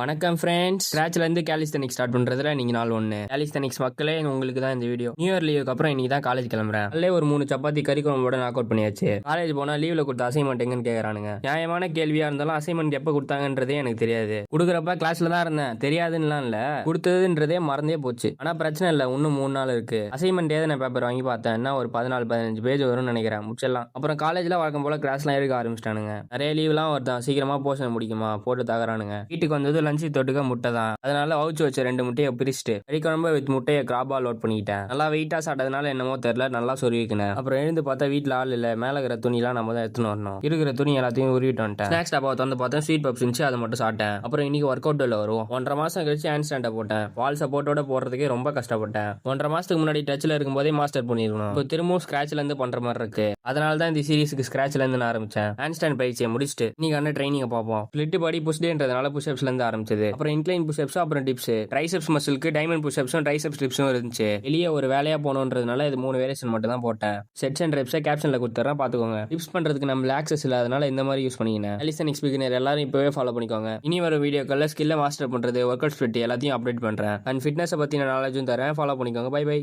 வணக்கம் ஃப்ரெண்ட்ஸ். ஸ்க்ராட்ச்ல இருந்து கேலிஸ்தெனிக்ஸ் ஸ்டார்ட் பண்றதுல நீங்க நாள் ஒன்று. கேலிஸ்தெனிக்ஸ் மக்களே, உங்களுக்கு தான் இந்த வீடியோ. நியூ இயர் லீவுக்கு அப்புறம் இன்னைக்கு தான் காலேஜ் கிளம்புறேன். அதிலே ஒரு 3 சப்பாத்தி கறி குழம்போட நாக் அவுட் பண்ணியாச்சு. காலேஜ் போனா லீவ்ல கொடுத்த அசைன்மெண்ட் எங்கன்னு கேக்குறானுங்க. நியாயமான கேள்வியா இருந்தாலும் அசைன்மெண்ட் எப்ப கொடுத்தாங்கன்றதே எனக்கு தெரியாது. கொடுக்குறப்ப கிளாஸ்ல தான் இருந்தேன், தெரியாதுன்னுலாம் இல்ல, கொடுத்ததுன்றதே மறந்தே போச்சு. ஆனா பிரச்சனை இல்ல, இன்னும் 3 நாள் இருக்கு. அசைன்மெண்ட் ஏதாவது பேப்பர் வாங்கி பார்த்தேன், ஒரு 14-15 பேஜ் வரும்னு நினைக்கிறேன். முடிச்சிடலாம். அப்புறம் காலேஜ்ல வழக்கம் போல கிளாஸ்லாம் எடுக்க ஆரம்பிச்சிட்டானுங்க. நிறைய லீவ்லாம் வருதான், சீக்கிரமா போர்ஷன் முடிக்குமா போட்டு தகரானுங்க. வீட்டுக்கு வந்தது லஞ்ச் தொட்டுக்க முட்டை தான். அதனால அவுச்சு வச்ச 2 முட்டையை பிரிச்சுட்டு கறி குழம்பு வித் முட்டையை கிராபா லோட் பண்ணிக்கிட்டேன். நல்லா வெயிட்டா சாப்பிட்டதுனால என்னமோ தெரியல, நல்லா சொருவிக்கினேன். அப்புறம் எழுந்து பார்த்தா வீட்டுல ஆள் இல்ல. மேல இருக்கிற துணிலாம் நம்ம தான் எடுத்துன்னு வரணும். இருக்கிற துணி எல்லாத்தையும் உருவிட்டு வந்துட்டேன். ஸ்நாக்ஸ் டப்பா வந்து பார்த்தேன், ஸ்வீட் பப்ஸ் இருந்துச்சு, அதை மட்டும் சாப்பிட்டேன். அப்புறம் இன்னைக்கு ஒர்க் அவுட் வரும். 1.5 மாசம் கழிச்சு ஹேண்ட் ஸ்டாண்டை போட்டேன். வால் சப்போர்ட்டோட போடுறதுக்கே ரொம்ப கஷ்டப்பட்டேன். 1.5 மாசத்துக்கு முன்னாடி டச்ல இருக்கும் போதே மாஸ்டர் பண்ணிருக்கணும். இப்போ திரும்பவும் ஸ்கிராச்ல இருந்து பண்ற மாதிரி இருக்கு. அதனால தான் இந்த சீரிஸ்க்கு ஸ்கிராச்ல இருந்து நான் ஆரம்பிச்சேன். ஹேண்ட் ஸ்டாண்ட் பயிற்சியை முடிச்சுட்டு நீங்க ட்ரைனிங் பார்ப்போம். ஸ்பிளிட் பாடி புஷ் டேன்றதுனால புஷ்அப்ஸ்ல இருந்து ஆரம்பிச்சது. அப்புறம் இன்க்ளைன் புஷ்அப்ஸ், அப்புறம் டிப்ஸ். ட்ரைசெப்ஸ் மசிலுக்கு டைமண்ட் புஷ்அப்ஸும் ட்ரைசெப்ஸ் டிப்ஸும் இருந்துச்சு. வெளியே ஒரு வேலையா போனோன்றதுனால இது 3 வேரியேஷன் மட்டும் தான் போட்டேன். செட்ஸ் அண்ட் ரெப்ஸை கேப்ஷன்ல கொடுத்துறேன், பாத்துக்கோங்க. டிப்ஸ் பண்றதுக்கு நம்ம ஆக்சஸ் இல்லாதனால இந்த மாதிரி யூஸ் பண்ணிக்கினேன். கேலிஸ்தெனிக்ஸ் பிகினர் எல்லாரும் இப்பவே ஃபாலோ பண்ணிக்கோங்க. இனி வர வீடியோக்கள்ல ஸ்கில்ல மாஸ்டர் பண்றது, ஒர்க் அவுட் ஸ்பிளிட் எல்லாத்தையும் அப்டேட் பண்றேன். அண்ட் ஃபிட்னஸ் பத்தின நாலேஜும் தரேன், ஃபாலோ பண்ணிக்கோங்க. Bye by.